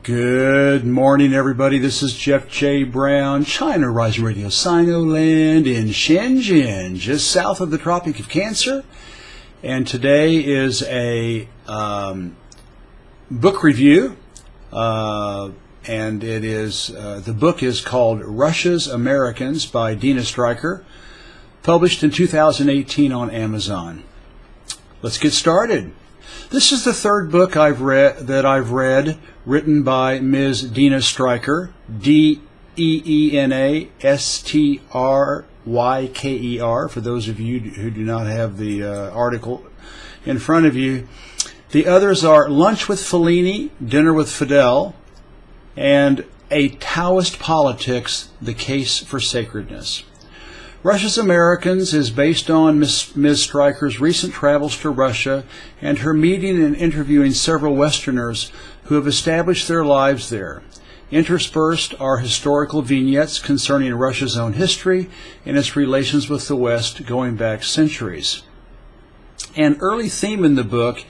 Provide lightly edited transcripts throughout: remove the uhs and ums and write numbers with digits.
Good morning, everybody. This is Jeff J. Brown, China Rising Radio, Sinoland in Shenzhen, just south of the Tropic of Cancer. And today is a book review, and it is the book is called Russia's Americans by Deena Stryker, published in 2018 on Amazon. Let's get started. This is the third book I've read, written by Ms. Deena Stryker, Deena Stryker, for those of you who do not have the article in front of you. The others are Lunch with Fellini, Dinner with Fidel, and A Taoist Politics, The Case for Sacredness. Russia's Americans is based on Ms. Stryker's recent travels to Russia and her meeting and interviewing several Westerners who have established their lives there. Interspersed are historical vignettes concerning Russia's own history and its relations with the West going back centuries. An early theme in the book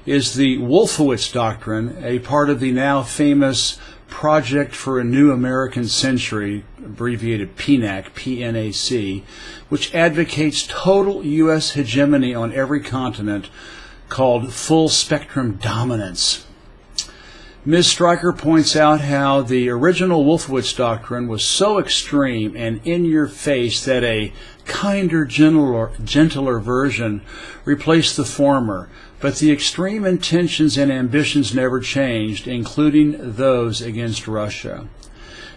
is the Wolfowitz Doctrine, a part of the now famous Project for a New American Century, abbreviated PNAC, P-N-A-C, which advocates total U.S. hegemony on every continent, called full-spectrum dominance. Ms. Stryker points out how the original Wolfowitz Doctrine was so extreme and in-your-face that a kinder, gentler version replaced the former, but the extreme intentions and ambitions never changed, including those against Russia.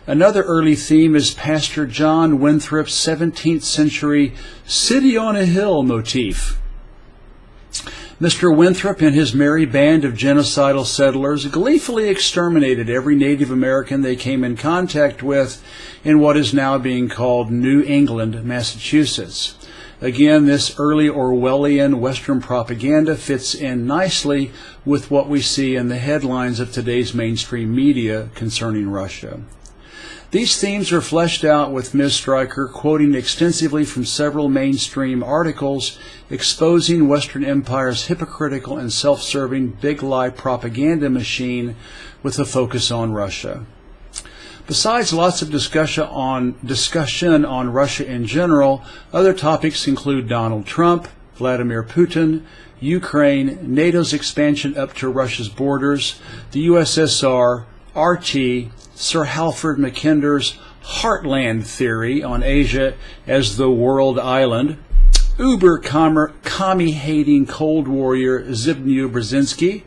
Another early theme is Pastor John Winthrop's 17th century city on a hill motif. Mr. Winthrop and his merry band of genocidal settlers gleefully exterminated every Native American they came in contact with in what is now being called New England, Massachusetts. Again, this early Orwellian Western propaganda fits in nicely with what we see in the headlines of today's mainstream media concerning Russia. These themes are fleshed out with Ms. Stryker quoting extensively from several mainstream articles exposing Western Empire's hypocritical and self-serving big lie propaganda machine with a focus on Russia. Besides lots of discussion on Russia in general, other topics include Donald Trump, Vladimir Putin, Ukraine, NATO's expansion up to Russia's borders, the USSR, RT, Sir Halford Mackinder's Heartland theory on Asia as the world island, commie-hating Cold Warrior Zbigniew Brzezinski,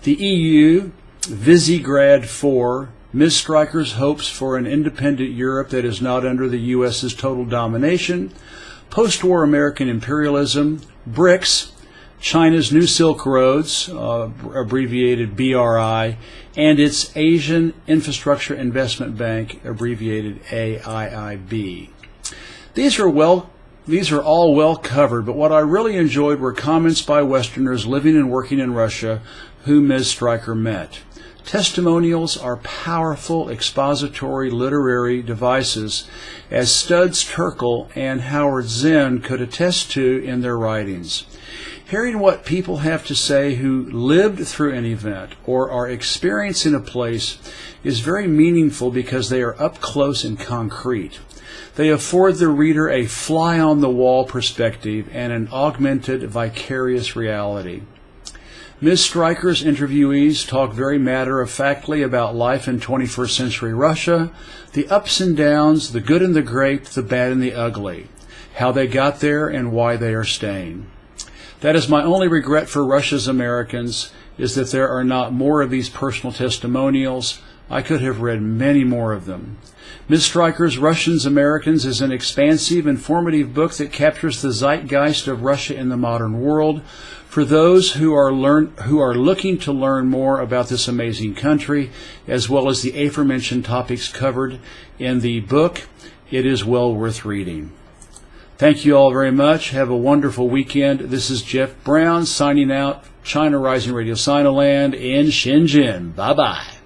the EU, Visegrad 4, Ms. Stryker's hopes for an independent Europe that is not under the U.S.'s total domination, post-war American imperialism, BRICS, China's New Silk Roads, abbreviated BRI, and its Asian Infrastructure Investment Bank, abbreviated AIIB. These are all well covered, but what I really enjoyed were comments by Westerners living and working in Russia who Ms. Stryker met. Testimonials are powerful expository literary devices, as Studs Terkel and Howard Zinn could attest to in their writings. Hearing what people have to say who lived through an event or are experiencing a place is very meaningful because they are up close and concrete. They afford the reader a fly-on-the-wall perspective and an augmented, vicarious reality. Ms. Stryker's interviewees talk very matter-of-factly about life in 21st century Russia, the ups and downs, the good and the great, the bad and the ugly, how they got there and why they are staying. That is my only regret for Russia's Americans, is that there are not more of these personal testimonials. I could have read many more of them. Ms. Stryker's Russia's Americans is an expansive, informative book that captures the zeitgeist of Russia in the modern world. For those who are looking to learn more about this amazing country, as well as the aforementioned topics covered in the book, it is well worth reading. Thank you all very much. Have a wonderful weekend. This is Jeff Brown signing out, China Rising Radio Sinoland in Shenzhen. Bye-bye.